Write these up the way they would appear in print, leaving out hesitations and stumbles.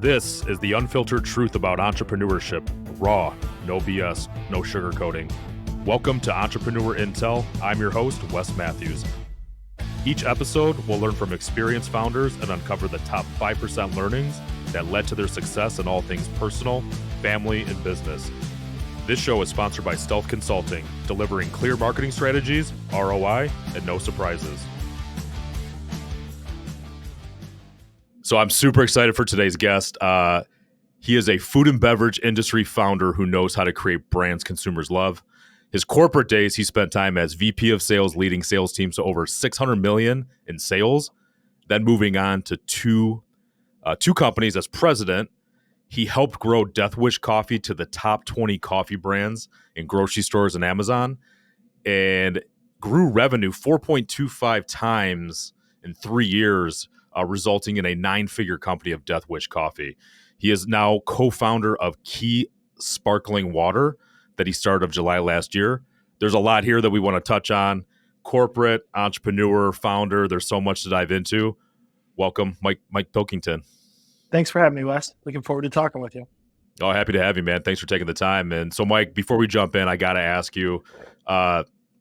This is the unfiltered truth about entrepreneurship. Raw, no BS, no sugarcoating. Welcome to Entrepreneur Intel. I'm your host, Wes Matthews. Each episode, we'll learn from experienced founders and uncover the top 5% learnings that led to their success in all things personal, family, and business. This show is sponsored by Stealth Consulting, delivering clear marketing strategies, ROI, and no surprises. So I'm super excited for today's guest. He is a food and beverage industry founder who knows how to create brands consumers love. His corporate days, he spent time as VP of sales, leading sales teams to over $600 million in sales. Then moving on to two companies as president, he helped grow Deathwish Coffee to the top 20 coffee brands in grocery stores and Amazon, and grew revenue 4.25 times in 3 years, resulting in a 9-figure company of Deathwish Coffee. He is now co-founder of Key Sparkling Water that he started of July last year. There's a lot here that we want to touch on. Corporate, entrepreneur, founder. There's so much to dive into. Welcome, Mike Pilkington. Thanks for having me, Wes. Looking forward to talking with you. Oh, happy to have you, man. Thanks for taking the time. And so, Mike, before we jump in, I got to ask you,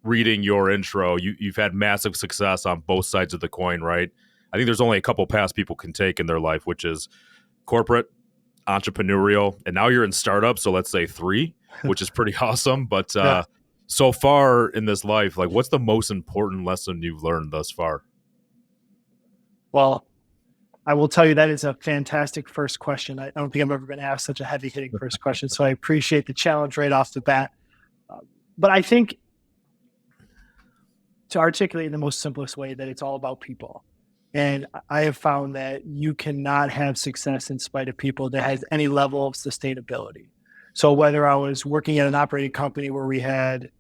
reading your intro, you've had massive success on both sides of the coin, right? I think there's only a couple paths people can take in their life, which is corporate, entrepreneurial, and now you're in startup. So let's say 3, which is pretty awesome. But so far in this life, like, what's the most important lesson you've learned thus far? Well, I will tell you that is a fantastic first question. I don't think I've ever been asked such a heavy hitting first question. So I appreciate the challenge right off the bat. But I think to articulate in the most simplest way that it's all about people. And I have found that you cannot have success in spite of people that has any level of sustainability. So whether I was working at an operating company where we had,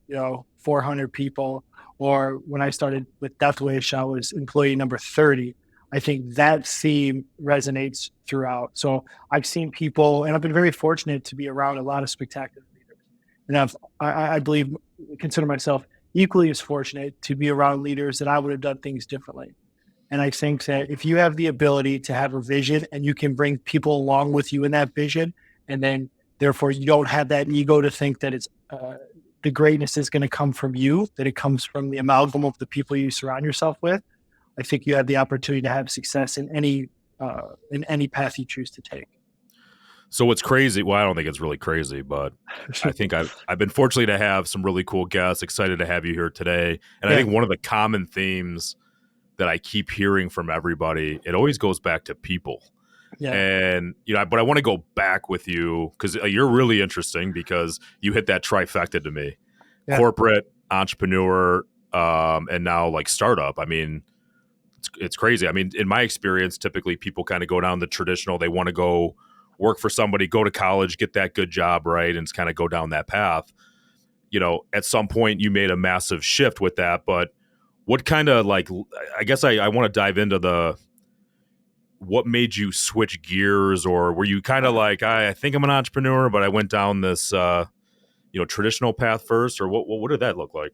400 people, or when I started with Deathwish, I was employee number 30. I think that theme resonates throughout. So I've seen people, and I've been very fortunate to be around a lot of spectacular leaders. And I believe, consider myself equally as fortunate to be around leaders that I would have done things differently. And I think that if you have the ability to have a vision and you can bring people along with you in that vision, and then therefore you don't have that ego to think that it's the greatness is going to come from you, that it comes from the amalgam of the people you surround yourself with, I think you have the opportunity to have success in any path you choose to take. So what's crazy, well, I don't think it's really crazy, but I think I've been fortunate to have some really cool guests, excited to have you here today. And I think one of the common themes that I keep hearing from everybody, it always goes back to people. Yeah. And, but I want to go back with you because you're really interesting because you hit that trifecta to me. Yeah. Corporate, entrepreneur, and now like startup. I mean, it's crazy. I mean, in my experience, typically people kind of go down the traditional, they want to go work for somebody, go to college, get that good job, right? And kind of go down that path. At some point you made a massive shift with that, but what kind of I guess I want to dive into what made you switch gears, or were you kind of like, I think I'm an entrepreneur, but I went down this, traditional path first, or what did that look like?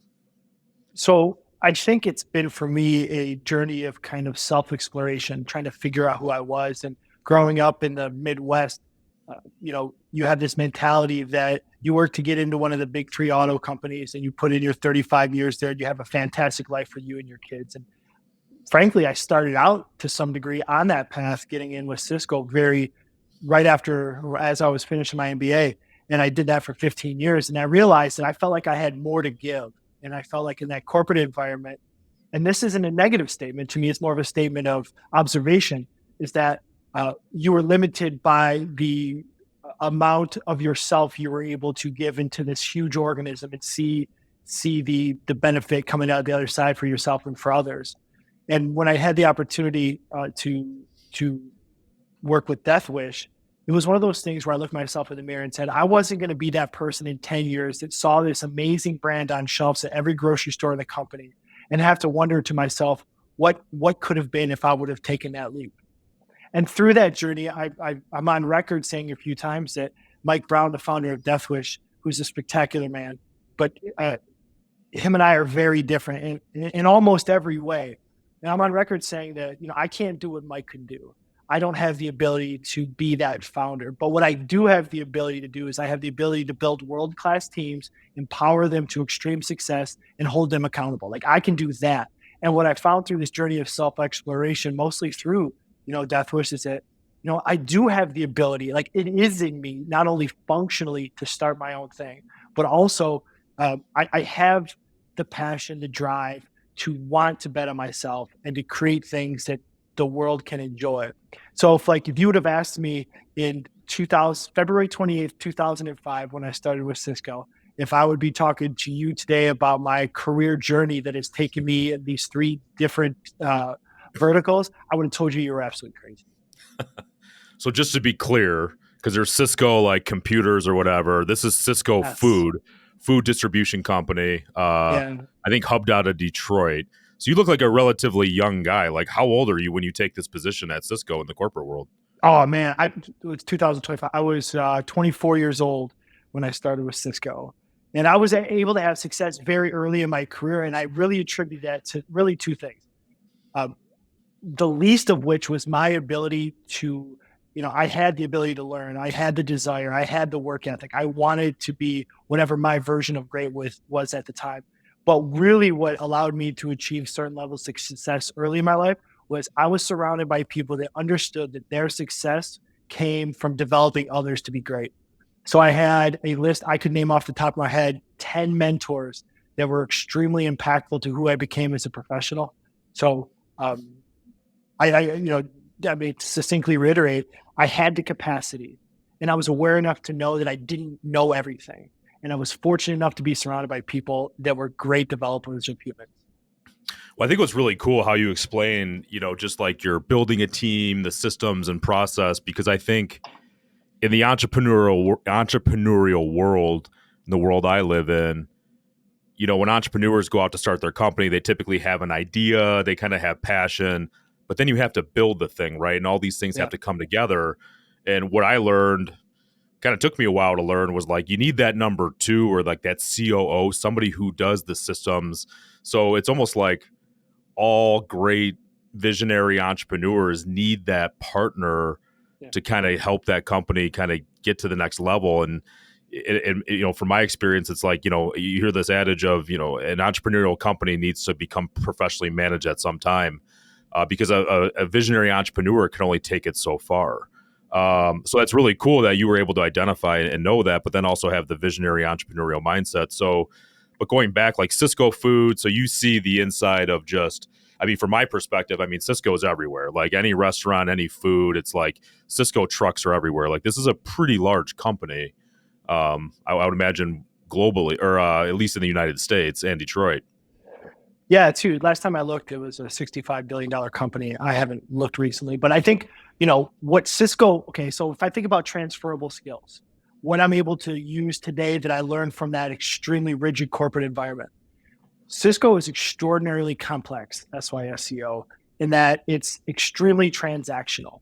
So I think it's been for me a journey of kind of self-exploration, trying to figure out who I was. And growing up in the Midwest, you have this mentality that you work to get into one of the big 3 auto companies and you put in your 35 years there and you have a fantastic life for you and your kids. And frankly, I started out to some degree on that path, getting in with Cisco right after, as I was finishing my MBA. And I did that for 15 years. And I realized that I felt like I had more to give. And I felt like in that corporate environment, and this isn't a negative statement to me, it's more of a statement of observation, is that you were limited by the amount of yourself you were able to give into this huge organism and see the benefit coming out the other side for yourself and for others. And when I had the opportunity to work with Deathwish, it was one of those things where I looked myself in the mirror and said, I wasn't going to be that person in 10 years that saw this amazing brand on shelves at every grocery store in the company and have to wonder to myself, what could have been if I would have taken that leap? And through that journey, I'm on record saying a few times that Mike Brown, the founder of Deathwish, who's a spectacular man, but him and I are very different in almost every way. And I'm on record saying that, I can't do what Mike can do. I don't have the ability to be that founder. But what I do have the ability to do is I have the ability to build world-class teams, empower them to extreme success, and hold them accountable. Like I can do that. And what I found through this journey of self-exploration, mostly through, Deathwish, is that, I do have the ability, like it is in me, not only functionally to start my own thing, but also I have the passion, the drive to want to bet on myself and to create things that the world can enjoy. So if you would have asked me in February 28th, 2005, when I started with Cisco, if I would be talking to you today about my career journey that has taken me in these three different verticals, I would have told you were absolutely crazy. So just to be clear, because there's Cisco like computers or whatever, this is Cisco Yes. food distribution company. Yeah. I think hubbed out of Detroit. So you look like a relatively young guy. Like how old are you when you take this position at Cisco in the corporate world? Oh man, it was 2025. I was 24 years old when I started with Cisco, and I was able to have success very early in my career. And I really attribute that to really two things. The least of which was my ability to, I had the ability to learn. I had the desire. I had the work ethic. I wanted to be whatever my version of great was at the time. But really what allowed me to achieve certain levels of success early in my life was I was surrounded by people that understood that their success came from developing others to be great. So I had a list I could name off the top of my head, 10 mentors that were extremely impactful to who I became as a professional. So to succinctly reiterate, I had the capacity and I was aware enough to know that I didn't know everything. And I was fortunate enough to be surrounded by people that were great developers of humans. Well, I think what's really cool how you explain, just like you're building a team, the systems and process, because I think in the entrepreneurial world, in the world I live in, when entrepreneurs go out to start their company, they typically have an idea, they kind of have passion, but then you have to build the thing, right? And all these things have to come together. And what I learned, kind of took me a while to learn, was like you need that number two or like that COO, somebody who does the systems. So it's almost like all great visionary entrepreneurs need that partner to kind of help that company kind of get to the next level. And from my experience, it's like, you hear this adage of, an entrepreneurial company needs to become professionally managed at some time because a visionary entrepreneur can only take it so far. So that's really cool that you were able to identify and know that, but then also have the visionary entrepreneurial mindset. So, but going back, like Cisco food, so you see the inside of from my perspective, Cisco is everywhere. Like any restaurant, any food, it's like Cisco trucks are everywhere. Like this is a pretty large company. I would imagine globally, or at least in the United States and Detroit. Yeah, too. Last time I looked, it was a $65 billion company. I haven't looked recently, but I think, what Cisco, okay, so if I think about transferable skills, what I'm able to use today that I learned from that extremely rigid corporate environment, Cisco is extraordinarily complex, SYSCO, in that it's extremely transactional.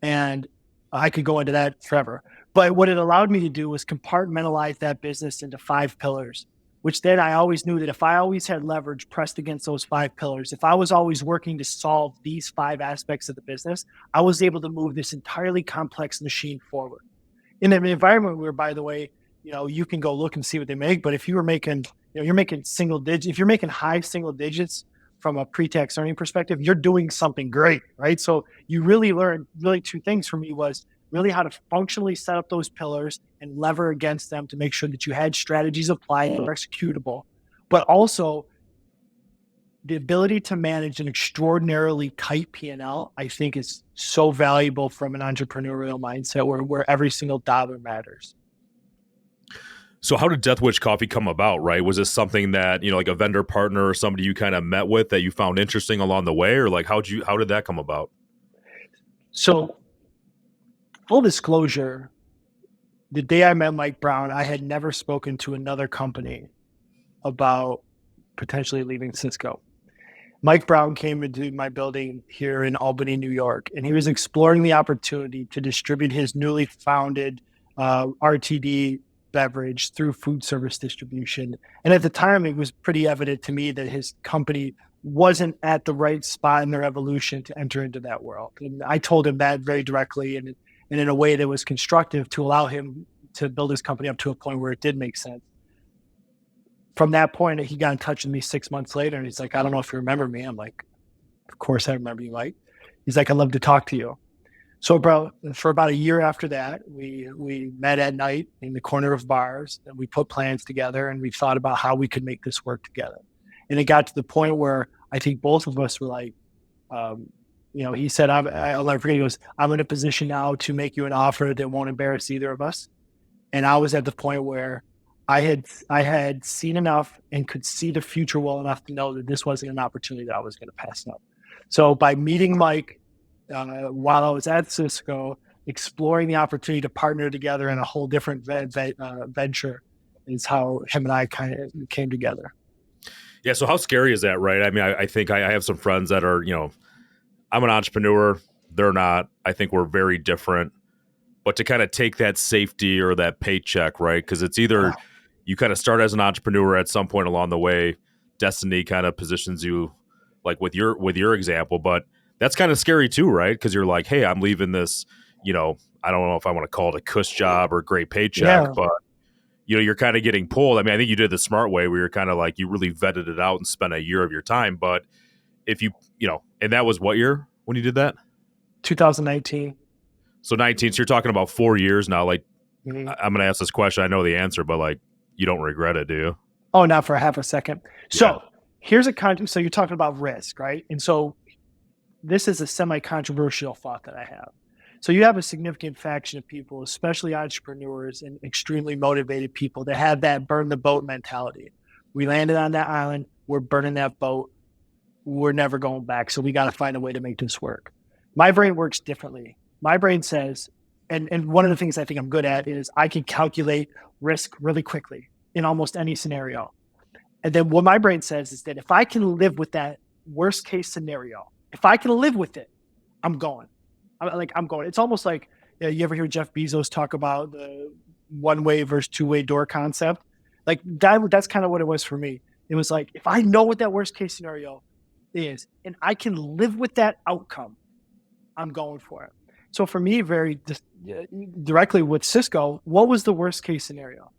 And I could go into that forever. But what it allowed me to do was compartmentalize that business into 5 pillars, which then I always knew that if I always had leverage pressed against those 5 pillars, if I was always working to solve these 5 aspects of the business, I was able to move this entirely complex machine forward. In an environment where, by the way, you can go look and see what they make, but if you were making, you're making single digits, if you're making high single digits from a pre-tax earning perspective, you're doing something great, right? So you really learned two things for me was really how to functionally set up those pillars and lever against them to make sure that you had strategies applied and executable, but also the ability to manage an extraordinarily tight P&L, I think is so valuable from an entrepreneurial mindset where every single dollar matters. So how did Deathwish Coffee come about, right? Was this something that, like a vendor partner or somebody you kind of met with that you found interesting along the way? Or like, how did that come about? So full disclosure, the day I met Mike Brown, I had never spoken to another company about potentially leaving Cisco. Mike Brown came into my building here in Albany, New York, and he was exploring the opportunity to distribute his newly founded RTD beverage through food service distribution. And at the time, it was pretty evident to me that his company wasn't at the right spot in their evolution to enter into that world. And I told him that very directly and in a way that was constructive to allow him to build his company up to a point where it did make sense. From that point, he got in touch with me 6 months later, and he's like, I don't know if you remember me. I'm like, of course I remember you, Mike. He's like, I'd love to talk to you. So, bro, for about a year after that, we met at night in the corner of bars, and we put plans together, and we thought about how we could make this work together. And it got to the point where I think both of us were like, he said, I'll never forget, he goes, I'm in a position now to make you an offer that won't embarrass either of us. And I was at the point where I had seen enough and could see the future well enough to know that this wasn't an opportunity that I was going to pass up. So by meeting Mike while I was at Cisco, exploring the opportunity to partner together in a whole different venture is how him and I kind of came together. Yeah. So how scary is that, right? I mean, I think I have some friends that are, I'm an entrepreneur. They're not. I think we're very different. But to kind of take that safety or that paycheck, right? Because it's either you kind of start as an entrepreneur at some point along the way, destiny kind of positions you like with your example, but that's kind of scary too, right? Because you're like, hey, I'm leaving this, I don't know if I want to call it a cush job or great paycheck, but you're kind of getting pulled. I mean, I think you did the smart way where you're kind of like, you really vetted it out and spent a year of your time. But if you and that was what year when you did that? 2019. So 19, so you're talking about 4 years now. Like, I'm going to ask this question. I know the answer, but like, you don't regret it, do you? Oh, not for half a second. So here's a so you're talking about risk, right? And so this is a semi-controversial thought that I have. So you have a significant faction of people, especially entrepreneurs and extremely motivated people that have that burn the boat mentality. We landed on that island. We're burning that boat. We're never going back. So we got to find a way to make this work. My brain works differently. My brain says, and one of the things I think I'm good at is I can calculate risk really quickly in almost any scenario. And then what my brain says is that if I can live with that worst case scenario, if I can live with it, I'm going. I'm going. It's almost like, you ever hear Jeff Bezos talk about the one-way versus two-way door concept? Like that's kind of what it was for me. It was like, if I know what that worst case scenario is, and I can live with that outcome, I'm going for it. So for me, very directly with Cisco, what was the worst case scenario?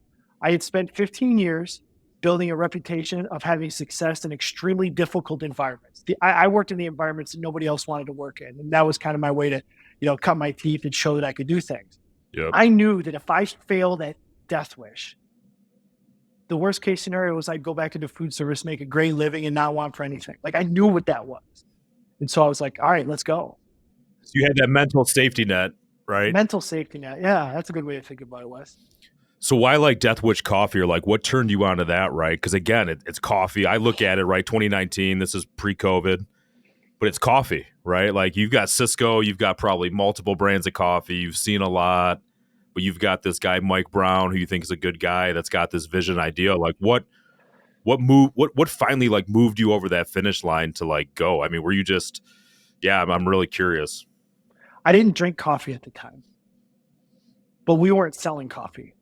I had spent 15 years building a reputation of having success in extremely difficult environments. I worked in the environments that nobody else wanted to work in. And that was kind of my way to, cut my teeth and show that I could do things. Yep. I knew that if I failed at Deathwish, the worst case scenario was I'd go back into food service, make a great living and not want for anything. Like I knew what that was. And so I was like, all right, let's go. So you had that mental safety net, right? Mental safety net. Yeah, that's a good way to think about it, Wes. So why like Deathwish Coffee, or like what turned you onto that, right? Because again, it's coffee. I look at it, right? 2019, this is pre-COVID, but it's coffee, right? Like you've got Cisco, you've got probably multiple brands of coffee. You've seen a lot, but you've got this guy, Mike Brown, who you think is a good guy that's got this vision idea. Like what finally like moved you over that finish line to like go? I mean, were you just, I'm really curious. I didn't drink coffee at the time, but we weren't selling coffee.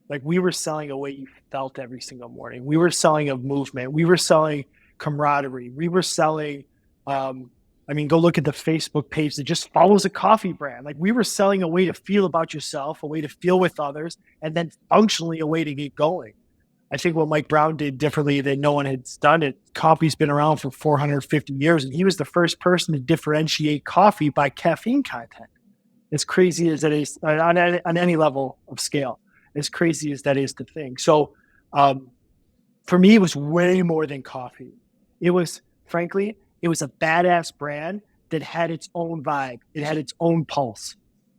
Like we were selling a way you felt every single morning. We were selling a movement. We were selling camaraderie. We were selling, go look at the Facebook page that just follows a coffee brand. Like we were selling a way to feel about yourself, a way to feel with others, and then functionally a way to get going. I think what Mike Brown did differently than no one had done it. Coffee's been around for 450 years, and he was the first person to differentiate coffee by caffeine content. As crazy as that is on any level of scale, as crazy as that is the thing. So for me, it was way more than coffee. It was, frankly, a badass brand that had its own vibe. It had its own pulse.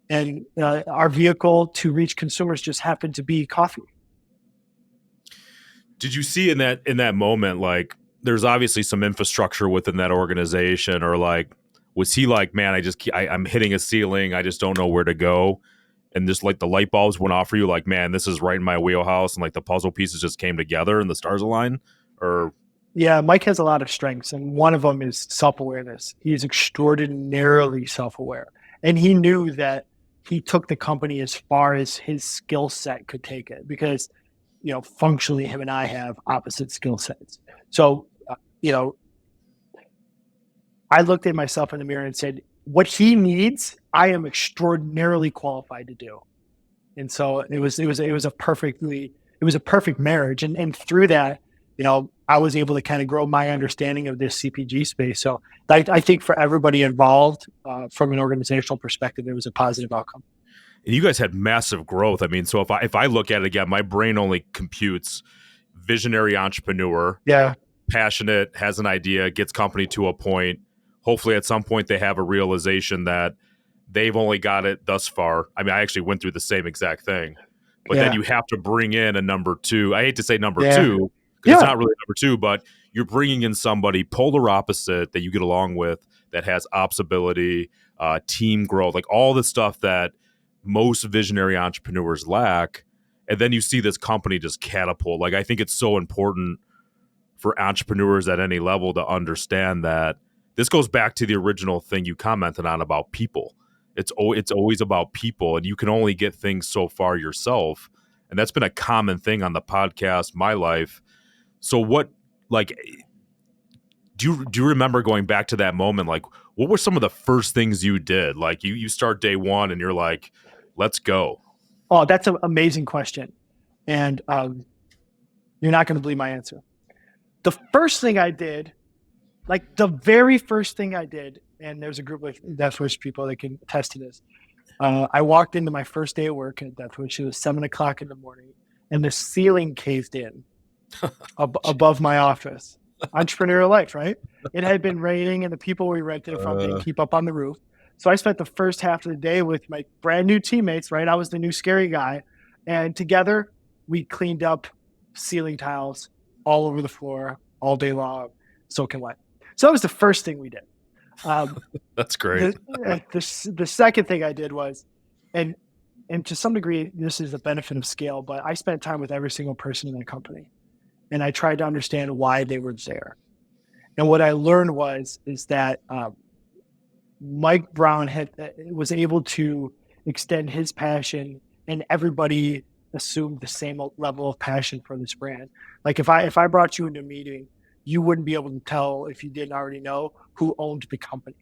And our vehicle to reach consumers just happened to be coffee. Did you see in that moment, like there's obviously some infrastructure within that organization, or like, was he like, man, I'm hitting a ceiling. I just don't know where to go. And just like the light bulbs went off for you, like, man, this is right in my wheelhouse. And like the puzzle pieces just came together and the stars aligned? Or yeah, Mike has a lot of strengths. And one of them is self-awareness. He is extraordinarily self-aware. And he knew that he took the company as far as his skill set could take it, because functionally him and I have opposite skill sets. So, I looked at myself in the mirror and said, what he needs, I am extraordinarily qualified to do. And so it was a perfect marriage. And through that, I was able to kind of grow my understanding of this CPG space. So I think for everybody involved, from an organizational perspective, it was a positive outcome. And you guys had massive growth. I mean, so if I look at it again, my brain only computes visionary entrepreneur, passionate, has an idea, gets company to a point. Hopefully at some point they have a realization that they've only got it thus far. I mean, I actually went through the same exact thing. But then you have to bring in a number two. I hate to say number two, because it's not really number two, but you're bringing in somebody polar opposite that you get along with, that has ops ability, team growth, like all the stuff that most visionary entrepreneurs lack. And then you see this company just catapult. Like, I think it's so important for entrepreneurs at any level to understand that this goes back to the original thing you commented on about people. It's always about people, and you can only get things so far yourself. And that's been a common thing on the podcast, my life. So what, like, do you remember going back to that moment? Like, what were some of the first things you did? Like, you start day one and you're like, let's go. Oh, that's an amazing question. And you're not going to believe my answer. The first thing I did, like the very first thing I did, and there's a group of Deathwish people that can attest to this. I walked into my first day of work at Deathwish. It was 7:00 in the morning, and the ceiling caved in above my office. Entrepreneurial life, right? It had been raining, and the people we rented it from didn't keep up on the roof. So I spent the first half of the day with my brand new teammates, right? I was the new scary guy. And together we cleaned up ceiling tiles all over the floor all day long, soaking wet. So that was the first thing we did. That's great. The second thing I did was, and to some degree, this is the benefit of scale, but I spent time with every single person in the company. And I tried to understand why they were there. And what I learned is that Mike Brown was able to extend his passion, and everybody assumed the same level of passion for this brand. Like if I brought you into a meeting, you wouldn't be able to tell, if you didn't already know, who owned the company,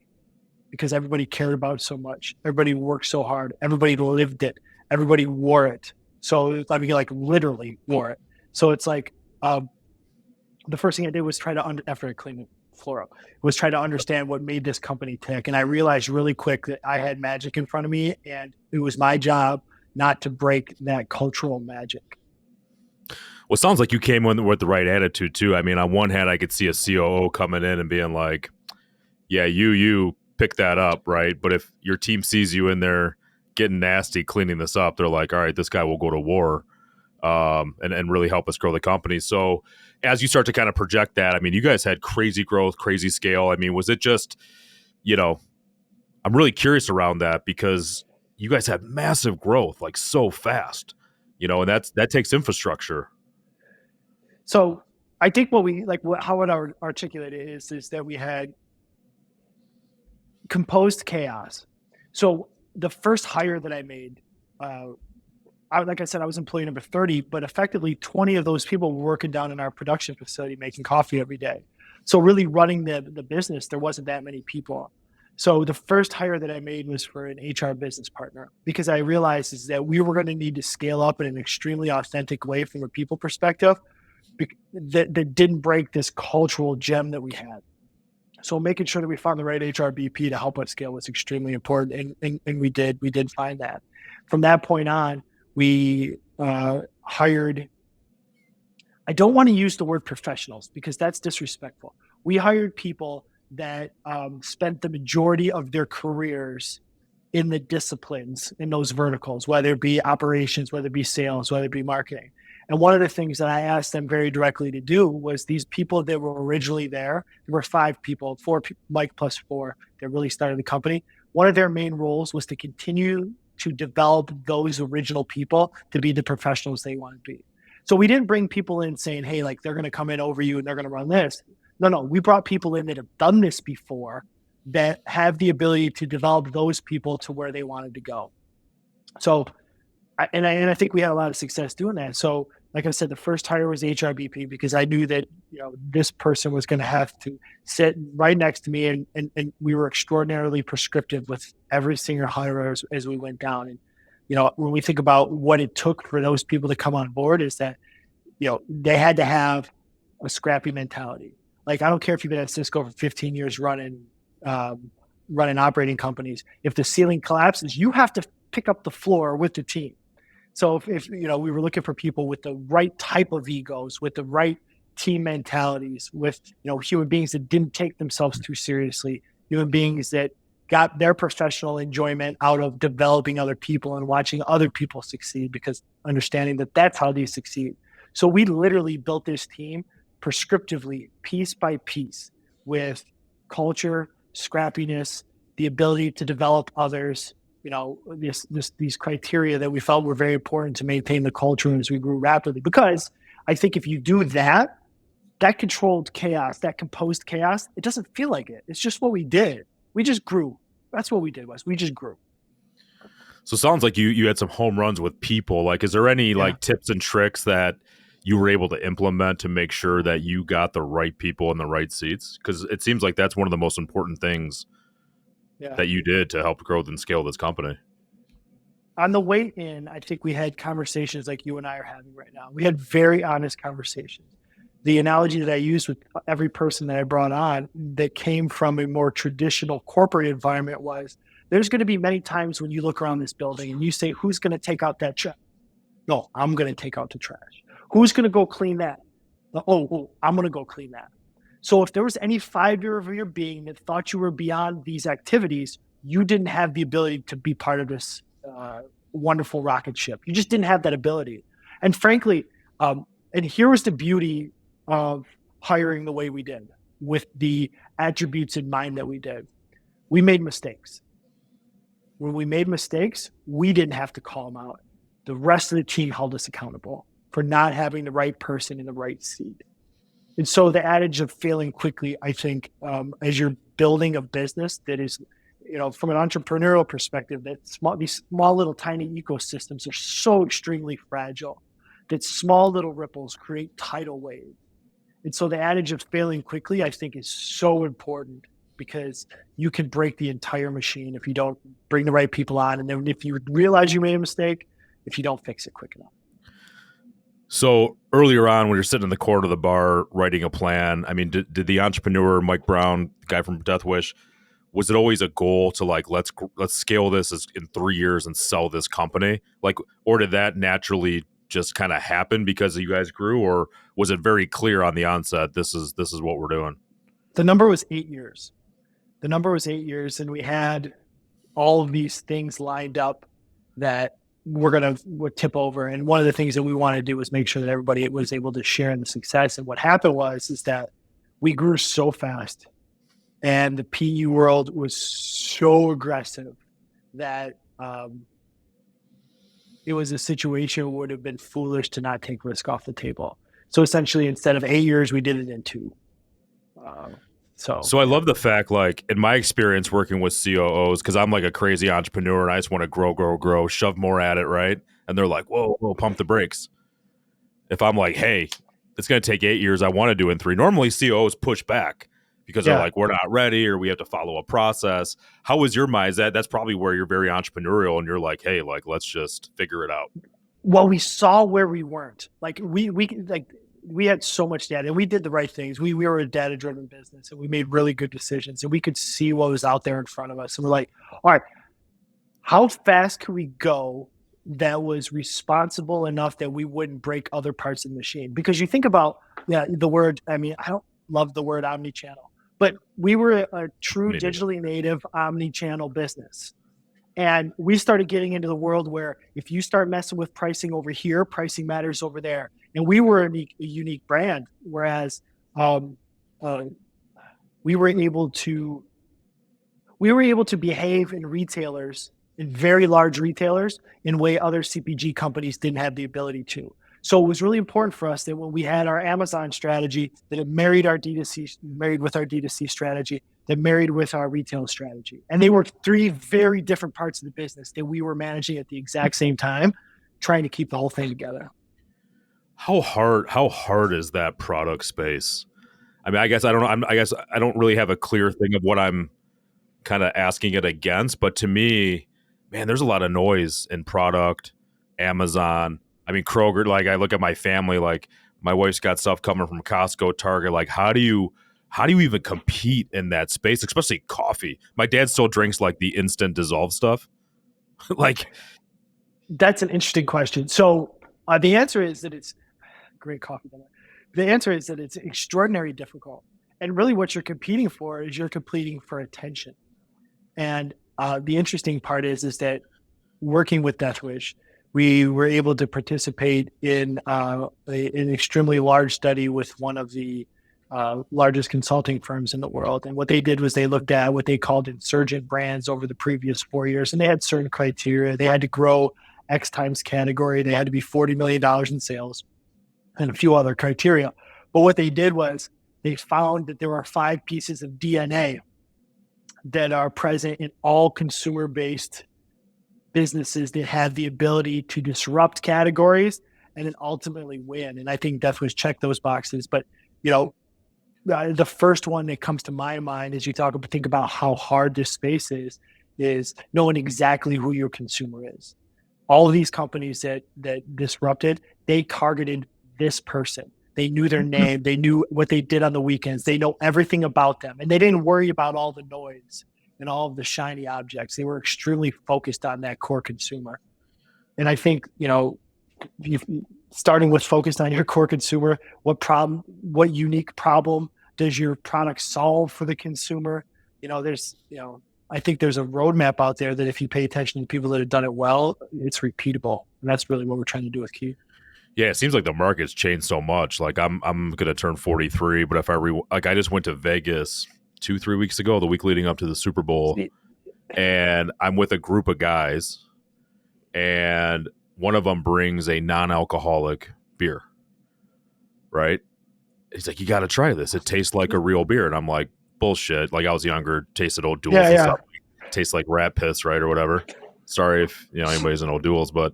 because everybody cared about it so much. Everybody worked so hard. Everybody lived it. Everybody wore it. So I mean, like literally wore it. So it's like the first thing I did was after I cleaned the floor up, was try to understand what made this company tick. And I realized really quick that I had magic in front of me, and it was my job not to break that cultural magic. Well, it sounds like you came in with the right attitude too. I mean, on one hand, I could see a COO coming in and being like, yeah, you pick that up, right? But if your team sees you in there getting nasty, cleaning this up, they're like, all right, this guy will go to war and really help us grow the company. So as you start to kind of project that, I mean, you guys had crazy growth, crazy scale. I mean, was it just, I'm really curious around that, because you guys had massive growth, like so fast, and that takes infrastructure. So I think how I would articulate it is that we had composed chaos. So the first hire that I made, like I said, I was employee number 30, but effectively 20 of those people were working down in our production facility making coffee every day. So really running the business, there wasn't that many people. So the first hire that I made was for an HR business partner, because I realized is that we were going to need to scale up in an extremely authentic way from a people perspective that didn't break this cultural gem that we had. So making sure that we found the right HR BP to help us scale was extremely important. And we did find that. From that point on, we hired, I don't want to use the word professionals because that's disrespectful. We hired people that spent the majority of their careers in the disciplines, in those verticals, whether it be operations, whether it be sales, whether it be marketing. And one of the things that I asked them very directly to do was these people that were originally there were 5 people, 4 people, Mike plus 4, that really started the company. One of their main roles was to continue to develop those original people to be the professionals they want to be. So we didn't bring people in saying, hey, like they're going to come in over you and they're going to run this. No, we brought people in that have done this before, that have the ability to develop those people to where they wanted to go. So, I think we had a lot of success doing that. So Like I said, the first hire was HRBP because I knew that, this person was going to have to sit right next to me, and we were extraordinarily prescriptive with every single hire as we went down. And, when we think about what it took for those people to come on board, is that, they had to have a scrappy mentality. Like, I don't care if you've been at Cisco for 15 years running operating companies. If the ceiling collapses, you have to pick up the floor with the team. So if we were looking for people with the right type of egos, with the right team mentalities, with, human beings that didn't take themselves too seriously, human beings that got their professional enjoyment out of developing other people and watching other people succeed, because understanding that that's how they succeed. So we literally built this team prescriptively, piece by piece, with culture, scrappiness, the ability to develop others, these criteria that we felt were very important to maintain the culture as we grew rapidly. Because I think if you do that, that controlled chaos, that composed chaos, it doesn't feel like it. It's just what we did. We just grew. That's what we did, Wes. We just grew. So it sounds like you had some home runs with people. Like, is there any like tips and tricks that you were able to implement to make sure that you got the right people in the right seats? Because it seems like that's one of the most important things that you did to help grow and scale this company. On the way in, I think we had conversations like you and I are having right now. We had very honest conversations. The analogy that I used with every person that I brought on that came from a more traditional corporate environment was, there's going to be many times when you look around this building and you say, who's going to take out that trash? No, I'm going to take out the trash. Who's going to go clean that? Oh, I'm going to go clean that. So if there was any fiber of your being that thought you were beyond these activities, you didn't have the ability to be part of this wonderful rocket ship. You just didn't have that ability. And frankly, and here was the beauty of hiring the way we did, with the attributes in mind that we did. We made mistakes. When we made mistakes, we didn't have to call them out. The rest of the team held us accountable for not having the right person in the right seat. And so the adage of failing quickly, I think, as you're building a business that is, from an entrepreneurial perspective, that these small little tiny ecosystems are so extremely fragile that small little ripples create tidal waves. And so the adage of failing quickly, I think, is so important, because you can break the entire machine if you don't bring the right people on. And then if you realize you made a mistake, if you don't fix it quick enough. So earlier on, when you're sitting in the corner of the bar writing a plan, I mean, did the entrepreneur, Mike Brown, the guy from Deathwish, was it always a goal to like, let's scale this in 3 years and sell this company? Like, or did that naturally just kind of happen because you guys grew, or was it very clear on the onset, this is what we're doing? The number was 8 years. The number was 8 years, and we had all of these things lined up that would tip over. And one of the things that we wanted to do was make sure that everybody was able to share in the success. And what happened is that we grew so fast, and the PE world was so aggressive that it was a situation where it would have been foolish to not take risk off the table. So essentially, instead of 8 years, we did it in 2. So I love the fact, like, in my experience working with COOs, because I'm like a crazy entrepreneur and I just want to grow, shove more at it, right? And they're like, whoa, pump the brakes. If I'm like, hey, it's going to take 8 years, I want to do it in 3. Normally COOs push back because they're like, we're not ready, or we have to follow a process. How was your mind? That's probably where you're very entrepreneurial and you're like, hey, like, let's just figure it out. Well, we saw where we weren't. Like, we had so much data, and we did the right things. We were a data-driven business, and we made really good decisions, and we could see what was out there in front of us. And we're like, all right, how fast could we go that was responsible enough that we wouldn't break other parts of the machine? Because you think about the word, I mean, I don't love the word omnichannel, but we were a true digitally native omnichannel business. And we started getting into the world where if you start messing with pricing over here, pricing matters over there. And we were a unique brand, whereas we were able to behave in retailers, in very large retailers, in a way other CPG companies didn't have the ability to. So it was really important for us that when we had our Amazon strategy, that it married with our D2C strategy, that married with our retail strategy. And they were 3 very different parts of the business that we were managing at the exact same time, trying to keep the whole thing together. how hard is that product space? I mean, I guess I don't know. I guess I don't really have a clear thing of what I'm kind of asking it against, but to me, man, there's a lot of noise in product. Amazon, I mean Kroger. Like I look at my family, like my wife's got stuff coming from Costco, Target. Like how do you even compete in that space, especially coffee? My dad still drinks like the instant dissolve stuff. Like, That's an interesting question. So the answer is that it's great coffee. By the way. The answer is that it's extraordinarily difficult. And really what you're competing for is you're competing for attention. And the interesting part is that working with Deathwish, we were able to participate in an extremely large study with one of the largest consulting firms in the world. And what they did was they looked at what they called insurgent brands over the previous 4 years. And they had certain criteria. They had to grow X times category. They had to be $40 million in sales and a few other criteria. But what they did was they found that there are 5 pieces of DNA that are present in all consumer-based businesses that have the ability to disrupt categories and then ultimately win. And I think Deathwish checked those boxes. But, the first one that comes to my mind as you think about how hard this space is knowing exactly who your consumer is. All of these companies that disrupted, they targeted this person. They knew their name. They knew what they did on the weekends. They know everything about them. And they didn't worry about all the noise and all of the shiny objects. They were extremely focused on that core consumer. And I think, starting with focused on your core consumer, what unique problem does your product solve for the consumer? I think there's a roadmap out there that if you pay attention to people that have done it well, it's repeatable. And that's really what we're trying to do with Key. yeah, it seems like the market's changed so much. Like I'm gonna turn 43, but if I just went to Vegas 2-3 weeks ago, the week leading up to the Super Bowl, and I'm with a group of guys, and one of them brings a non-alcoholic beer, right? He's like, you got to try this. It tastes like a real beer. And I'm like, bullshit. Like I was younger, tasted old duels and stuff. Tastes like rat piss, right? Or whatever. Sorry if anybody's in old duels, but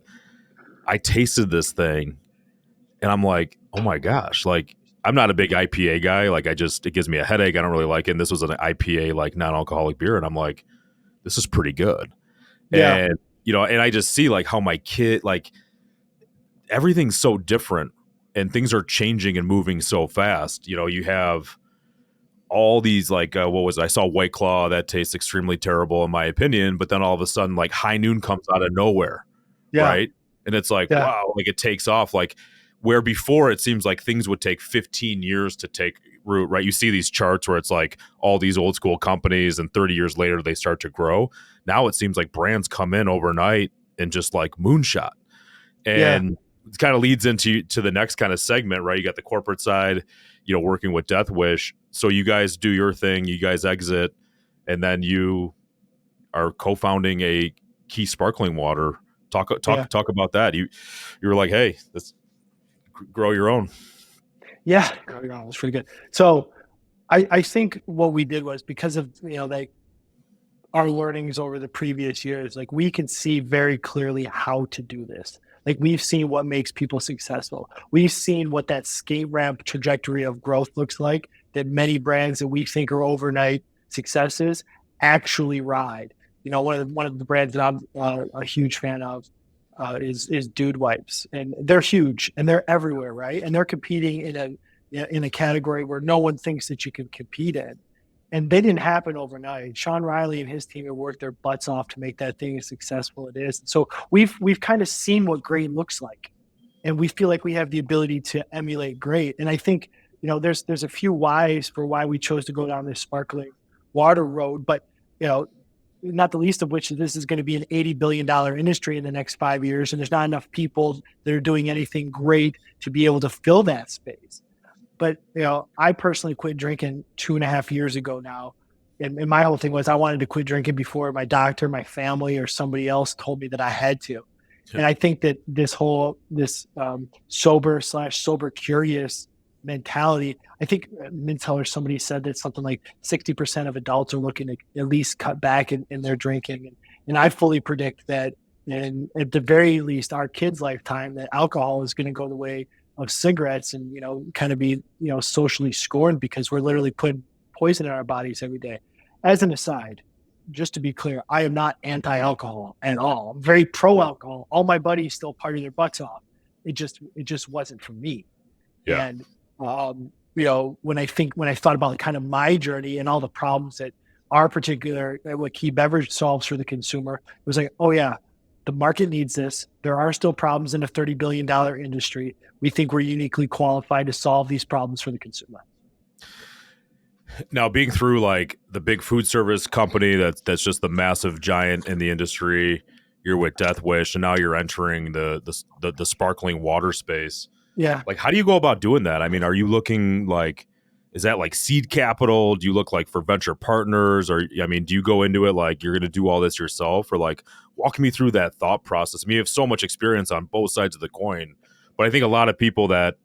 I tasted this thing and I'm like, oh my gosh. Like I'm not a big IPA guy. Like it gives me a headache. I don't really like it. And this was an IPA, like non-alcoholic beer. And I'm like, this is pretty good. Yeah. And, and I just see like how my kid, like everything's so different and things are changing and moving so fast. You have all these like, I saw White Claw that tastes extremely terrible in my opinion, but then all of a sudden like High Noon comes out of nowhere. Yeah. Right. And it's like, wow, like it takes off. Like where before it seems like things would take 15 years to take root, right? You see these charts where it's like all these old school companies and 30 years later they start to grow. Now it seems like brands come in overnight and just like moonshot. And it kind of leads into the next kind of segment, right? You got the corporate side, working with Deathwish. So you guys do your thing, you guys exit, and then you are co-founding a Key sparkling water. Talk about that. You were like, hey, let's grow your own. Yeah, grow your own. That's pretty good. So I think what we did was because of our learnings over the previous years, like we can see very clearly how to do this. Like we've seen what makes people successful. We've seen what that skate ramp trajectory of growth looks like that many brands that we think are overnight successes actually ride. One of the brands that I'm a huge fan of is Dude Wipes, and they're huge and they're everywhere, right? And they're competing in a category where no one thinks that you can compete in. And they didn't happen overnight. Sean Riley and his team have worked their butts off to make that thing as successful as it is. So we've kind of seen what great looks like, and we feel like we have the ability to emulate great. And I think there's a few whys for why we chose to go down this sparkling water road, but not the least of which this is going to be an $80 billion industry in the next 5 years, and there's not enough people that are doing anything great to be able to fill that space. But, I personally quit drinking 2.5 years ago now. And my whole thing was I wanted to quit drinking before my doctor, my family, or somebody else told me that I had to. Yeah. And I think that this sober curious mentality, I think Mintel or somebody said that something like 60% of adults are looking to at least cut back in their drinking. And I fully predict that at the very least, our kids' lifetime, that alcohol is going to go the way of cigarettes and, kind of be, socially scorned because we're literally putting poison in our bodies every day. As an aside, just to be clear, I am not anti-alcohol at all. I'm very pro-alcohol. All my buddies still party their butts off. It just wasn't for me. Yeah. And, when I thought about kind of my journey and all the problems that what Key Beverage solves for the consumer, it was like, oh yeah, the market needs this. There are still problems in a $30 billion industry. We think we're uniquely qualified to solve these problems for the consumer. Now, being through like the big food service company that's just the massive giant in the industry, you're with Deathwish, and now you're entering the sparkling water space. Yeah. Like, how do you go about doing that? I mean, are you looking like, is that like seed capital? Do you look like for venture partners? Or, I mean, do you go into it like you're going to do all this yourself? Or like, walk me through that thought process. I mean, you have so much experience on both sides of the coin, but I think a lot of people that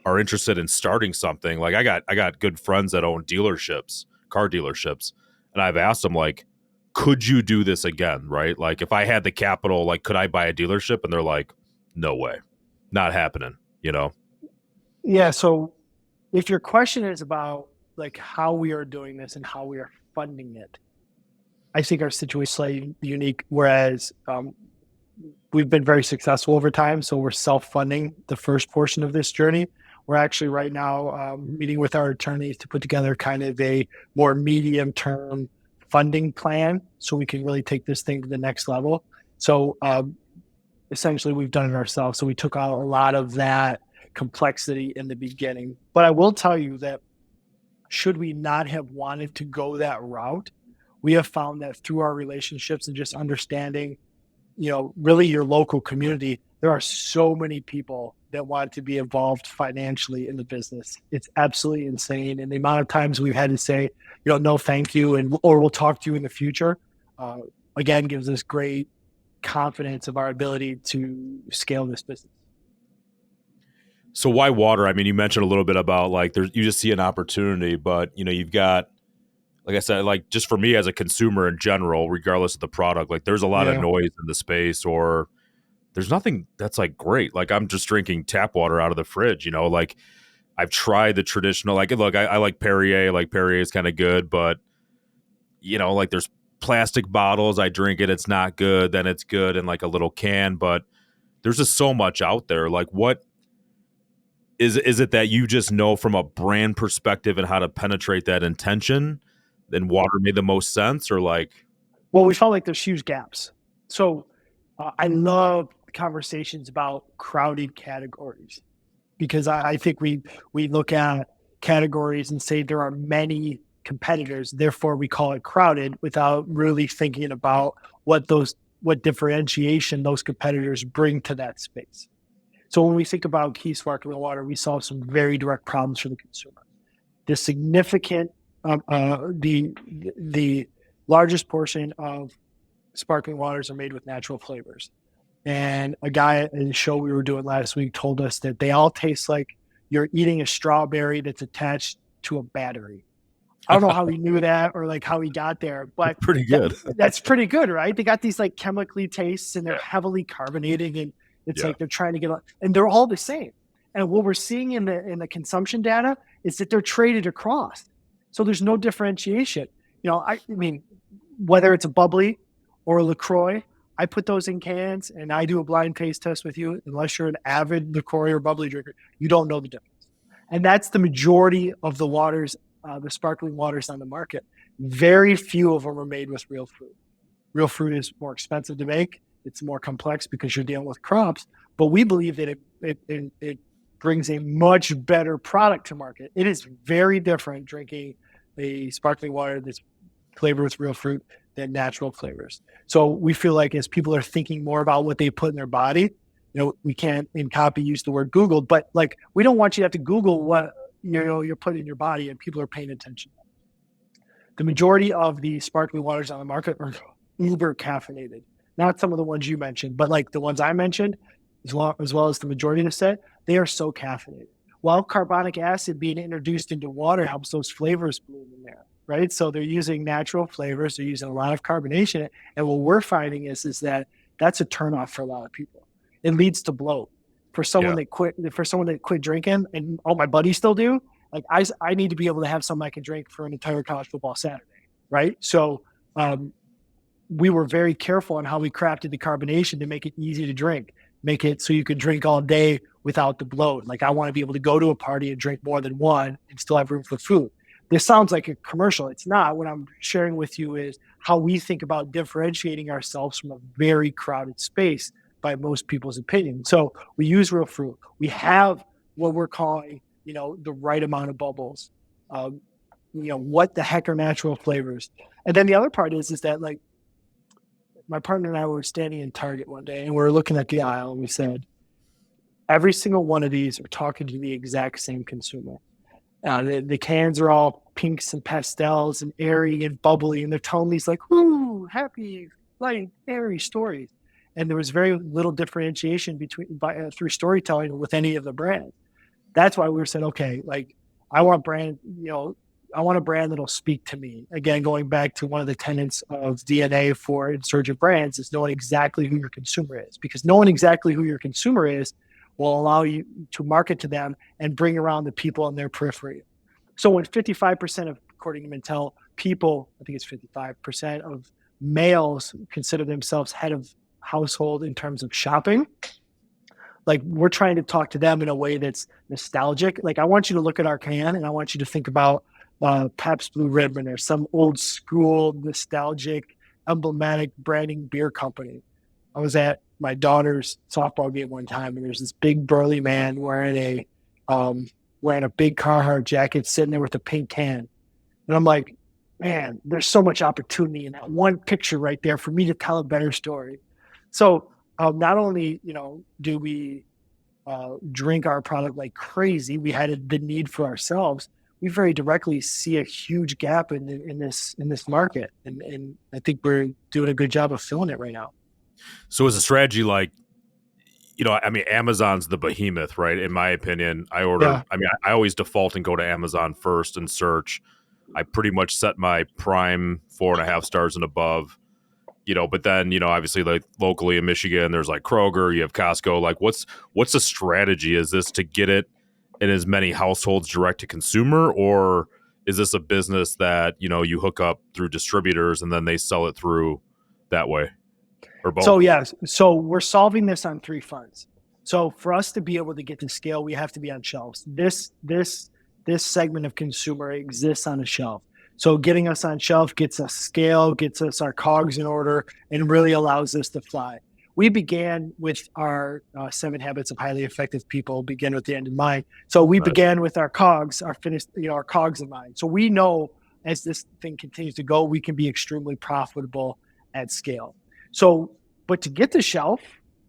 are interested in starting something, like I got good friends that own dealerships, car dealerships, and I've asked them like, could you do this again? Right? Like if I had the capital, like could I buy a dealership? And they're like, no way, not happening, Yeah. So if your question is about like how we are doing this and how we are funding it, I think our situation is slightly unique, whereas we've been very successful over time. So we're self-funding the first portion of this journey. We're actually right now meeting with our attorneys to put together kind of a more medium-term funding plan so we can really take this thing to the next level. So essentially, we've done it ourselves. So we took out a lot of that complexity in the beginning. But I will tell you that should we not have wanted to go that route, we have found that through our relationships and just understanding, really your local community, there are so many people that want to be involved financially in the business. It's absolutely insane. And the amount of times we've had to say, no, thank you, or we'll talk to you in the future, again, gives us great confidence of our ability to scale this business. So why water? I mean, you mentioned a little bit about like you just see an opportunity, but you've got, like I said, like just for me as a consumer in general, regardless of the product, like there's a lot of noise in the space, or there's nothing that's like great. Like I'm just drinking tap water out of the fridge, like I've tried the traditional, like, look, I like Perrier, like Perrier is kind of good, but like there's plastic bottles, I drink it, it's not good, then it's good in like a little can, but there's just so much out there. Like what is it that you just know from a brand perspective and how to penetrate that intention, then water made the most sense, or like? Well, we felt like there's huge gaps. So I love conversations about crowded categories because I think we look at categories and say there are many competitors, therefore we call it crowded without really thinking about what differentiation those competitors bring to that space. So when we think about Key Sparkling Water, we solve some very direct problems for the consumer. The significant, the largest portion of sparkling waters are made with natural flavors. And a guy in the show we were doing last week told us that they all taste like you're eating a strawberry that's attached to a battery. I don't know how he knew that or like how he got there, but pretty good. That's pretty good, right? They got these like chemically tastes and they're heavily carbonated, and it's like they're trying to get on, and they're all the same. And what we're seeing in the consumption data is that they're traded across. So there's no differentiation. I mean, whether it's a bubbly or a LaCroix, I put those in cans and I do a blind taste test with you. Unless you're an avid LaCroix or bubbly drinker, you don't know the difference. And that's the majority of the waters, the sparkling waters on the market. Very few of them are made with real fruit. Real fruit is more expensive to make. It's more complex because you're dealing with crops. But we believe that it brings a much better product to market. It is very different drinking a sparkling water that's flavored with real fruit than natural flavors. So we feel like as people are thinking more about what they put in their body, we can't in copy use the word Google, but like we don't want you to have to Google what you're putting in your body, and people are paying attention. The majority of the sparkling waters on the market are uber caffeinated. Not some of the ones you mentioned, but like the ones I mentioned, as well as the majority of the set, they are so caffeinated. While carbonic acid being introduced into water helps those flavors bloom in there, right? So they're using natural flavors, they're using a lot of carbonation, and what we're finding is that that's a turnoff for a lot of people. It leads to bloat. for someone Yeah. that quit drinking, and all my buddies still do. Like I need to be able to have something I can drink for an entire college football Saturday, right? So um, we were very careful on how we crafted the carbonation to make it easy to drink, make it so you could drink all day without the bloat. Like I want to be able to go to a party and drink more than one and still have room for food. This sounds like a commercial. It's not. What I'm sharing with you is how we think about differentiating ourselves from a very crowded space by most people's opinion. So we use real fruit. We have what we're calling, the right amount of bubbles. What the heck are natural flavors? And then the other part is that like my partner and I were standing in Target one day and we were looking at the aisle and we said, every single one of these are talking to the exact same consumer. The cans are all pinks and pastels and airy and bubbly, and they're telling these like, "Woo, happy, light, airy stories." And there was very little differentiation through storytelling with any of the brands. That's why we were saying, okay, like I want a brand that'll speak to me. Again, going back to one of the tenets of DNA for insurgent brands is knowing exactly who your consumer is, because knowing exactly who your consumer is will allow you to market to them and bring around the people in their periphery. So when 55% of, according to Mintel, people, I think it's 55% of males consider themselves head of household in terms of shopping, like we're trying to talk to them in a way that's nostalgic. Like I want you to look at our can and I want you to think about Pabst Blue Ribbon or some old school, nostalgic, emblematic branding beer company. I was at my daughter's softball game one time, and there's this big burly man wearing a big Carhartt jacket, sitting there with a pink can, and I'm like, man, there's so much opportunity in that one picture right there for me to tell a better story. So not only do we drink our product like crazy, we had the need for ourselves. We very directly see a huge gap in this market, and I think we're doing a good job of filling it right now. So is a strategy like, Amazon's the behemoth, right? In my opinion, I always default and go to Amazon first and search. I pretty much set my prime 4.5 stars and above, but then, obviously like locally in Michigan, there's like Kroger, you have Costco. Like what's the strategy? Is this to get it in as many households direct to consumer, or is this a business that, you hook up through distributors and then they sell it through that way? Or both? So yes, so we're solving this on 3 fronts. So for us to be able to get to scale, we have to be on shelves. This segment of consumer exists on a shelf. So getting us on shelf gets us scale, gets us our cogs in order, and really allows us to fly. We began with our 7 habits of highly effective people, begin with the end in mind. So we began with our cogs, our cogs in mind. So we know as this thing continues to go, we can be extremely profitable at scale. So, but to get to shelf,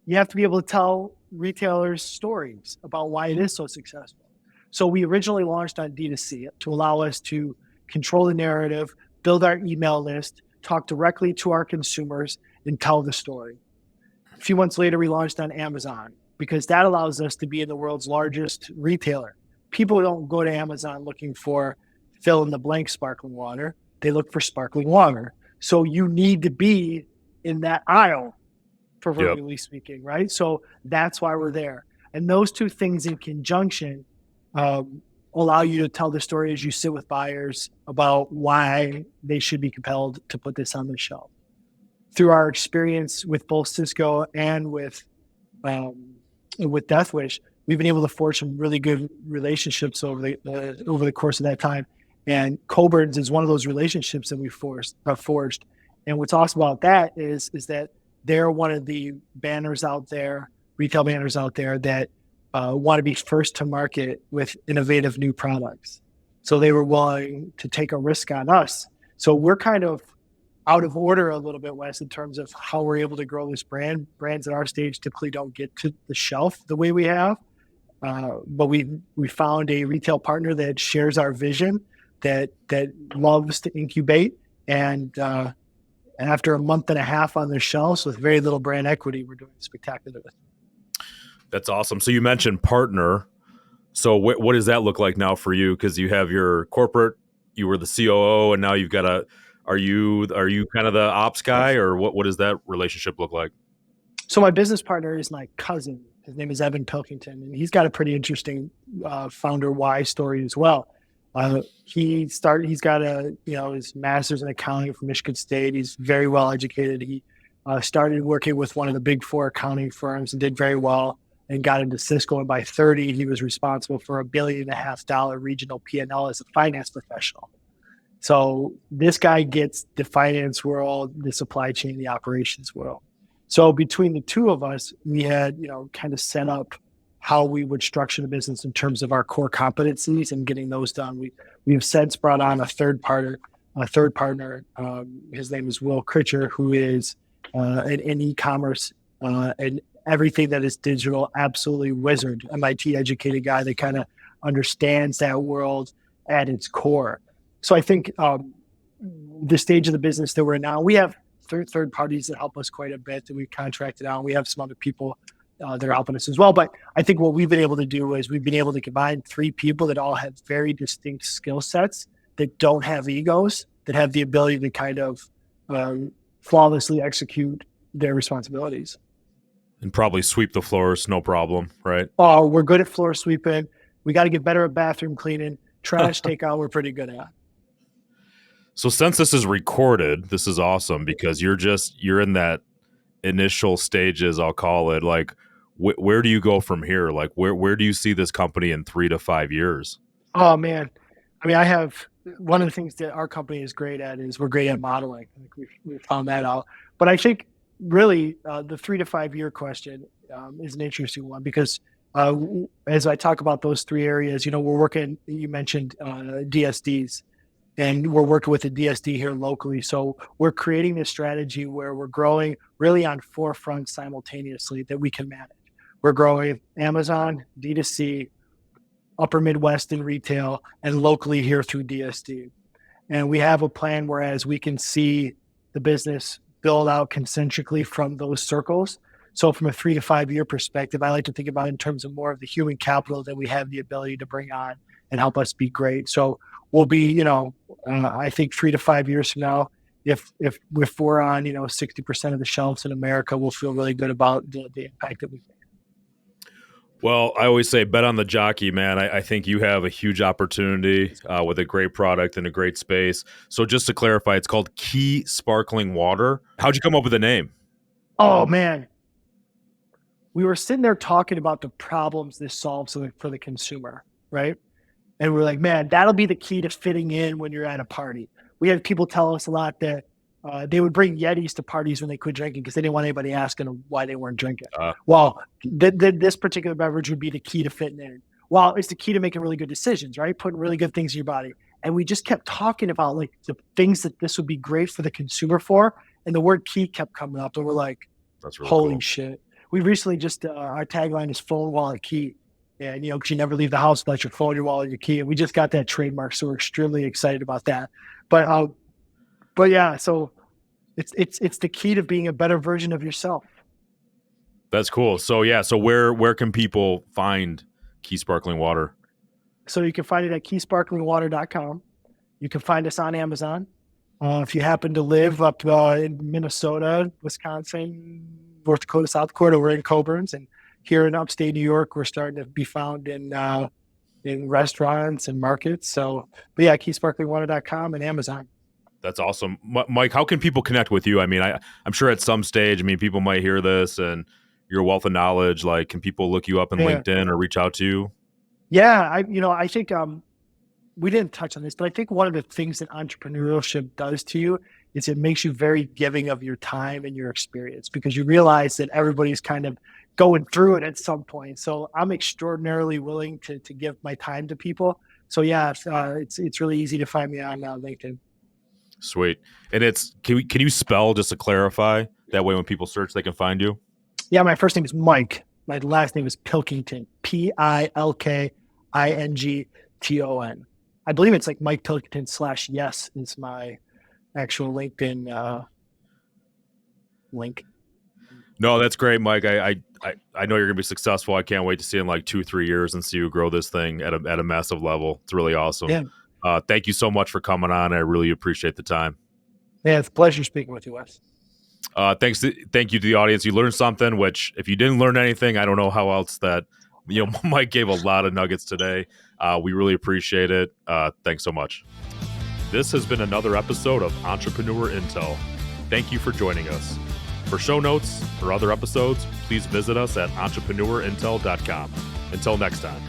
you have to be able to tell retailers stories about why it is so successful. So we originally launched on D2C to allow us to control the narrative, build our email list, talk directly to our consumers, and tell the story. A few months later, we launched on Amazon because that allows us to be in the world's largest retailer. People don't go to Amazon looking for fill in the blank sparkling water. They look for sparkling water. So you need to be in that aisle, proverbially speaking, right? So that's why we're there. And those 2 things in conjunction allow you to tell the story as you sit with buyers about why they should be compelled to put this on the shelf. Through our experience with both Cisco and with Deathwish, we've been able to forge some really good relationships over the course of that time. And Coburn's is one of those relationships that we forged. And what's awesome about that is that they're one of the banners out there, retail banners out there that want to be first to market with innovative new products. So they were willing to take a risk on us. So we're kind of out of order a little bit, Wes, in terms of how we're able to grow this brand. Brands at our stage typically don't get to the shelf the way we have. But we found a retail partner that shares our vision, that loves to incubate, and after a month and a half on their shelves with very little brand equity, we're doing spectacular. That's awesome. So you mentioned partner. So what does that look like now for you? Because you have your corporate, you were the COO, and now you've got are you kind of the ops guy, or what does that relationship look like? So my business partner is my cousin. His name is Evan Pilkington, and he's got a pretty interesting founder why story as well. He's got his master's in accounting from Michigan State. He's very well educated. He started working with one of the big four accounting firms and did very well and got into Cisco. And by 30, he was responsible for $1.5 billion regional P&L as a finance professional. So this guy gets the finance world, the supply chain, the operations world. So between the two of us, we had, kind of set up how we would structure the business in terms of our core competencies and getting those done. We've since brought on a third partner. His name is Will Critcher, who is an e-commerce and everything that is digital, absolutely wizard, MIT educated guy that kind of understands that world at its core. So I think the stage of the business that we're in now, we have third parties that help us quite a bit that we've contracted out. We have some other people that are helping us as well. But I think what we've been able to do is we've been able to combine three people that all have very distinct skill sets, that don't have egos, that have the ability to kind of flawlessly execute their responsibilities. And probably sweep the floors, no problem, right? Oh, we're good at floor sweeping. We got to get better at bathroom cleaning. Trash takeout, we're pretty good at. So since this is recorded, this is awesome because you're in that initial stages, I'll call it. Like, where do you go from here? Like, where do you see this company in 3 to 5 years? Oh man, I mean, I have one of the things that our company is great at is we're great at modeling. I think we found that out. But I think really the 3 to 5 year question is an interesting one because as I talk about those three areas, we're working. You mentioned DSDs. And we're working with a DSD here locally. So we're creating this strategy where we're growing really on 4 fronts simultaneously that we can manage. We're growing Amazon, D2C, upper Midwest in retail, and locally here through DSD. And we have a plan whereas we can see the business build out concentrically from those circles. So from a 3 to 5 year perspective, I like to think about it in terms of more of the human capital that we have the ability to bring on and help us be great. So we'll be, I think 3 to 5 years from now, if we're on, 60% of the shelves in America, we'll feel really good about the impact that we've made. Well, I always say bet on the jockey, man. I think you have a huge opportunity with a great product and a great space. So just to clarify, it's called Key Sparkling Water. How'd you come up with the name? Oh, man. We were sitting there talking about the problems this solves for the consumer, right? And we're like, man, that'll be the key to fitting in when you're at a party. We had people tell us a lot that they would bring Yetis to parties when they quit drinking because they didn't want anybody asking them why they weren't drinking. Well, this particular beverage would be the key to fitting in. Well, it's the key to making really good decisions, right? Putting really good things in your body. And we just kept talking about like the things that this would be great for the consumer for. And the word key kept coming up. And we're like, that's really holy cool. Shit. We recently just, our tagline is phone, wallet, key. And, because you never leave the house without your phone, your wallet, your key. And we just got that trademark. So we're extremely excited about that. But yeah, so it's the key to being a better version of yourself. That's cool. So yeah, so where can people find Key Sparkling Water? So you can find it at keysparklingwater.com. You can find us on Amazon. If you happen to live up in Minnesota, Wisconsin, North Dakota, South Dakota, we're in Coburn's, and here in upstate New York, we're starting to be found in restaurants and markets. So, but yeah, keysparklingwater.com and Amazon. That's awesome. Mike, how can people connect with you? I mean, I'm sure at some stage, people might hear this and your wealth of knowledge, like, can people look you up in LinkedIn or reach out to you? Yeah, I think we didn't touch on this, but I think one of the things that entrepreneurship does to you is it makes you very giving of your time and your experience because you realize that everybody's kind of going through it at some point. So I'm extraordinarily willing to give my time to people. So yeah, it's really easy to find me on LinkedIn. Sweet. And can you spell just to clarify? That way when people search, they can find you? Yeah, my first name is Mike. My last name is Pilkington. Pilkington. I believe it's like Mike Pilkington /yes is my actual LinkedIn link. No, that's great, Mike. I know you're gonna be successful. I can't wait to see in like 2-3 years and see you grow this thing at a massive level. It's really awesome. Yeah. Thank you so much for coming on. I really appreciate the time. Yeah, it's a pleasure speaking with you, Wes. Thank you to the audience. You learned something, which if you didn't learn anything, I don't know how else that, Mike gave a lot of nuggets today. We really appreciate it. Thanks so much. This has been another episode of Entrepreneur Intel. Thank you for joining us. For show notes or other episodes, please visit us at entrepreneurintel.com. Until next time.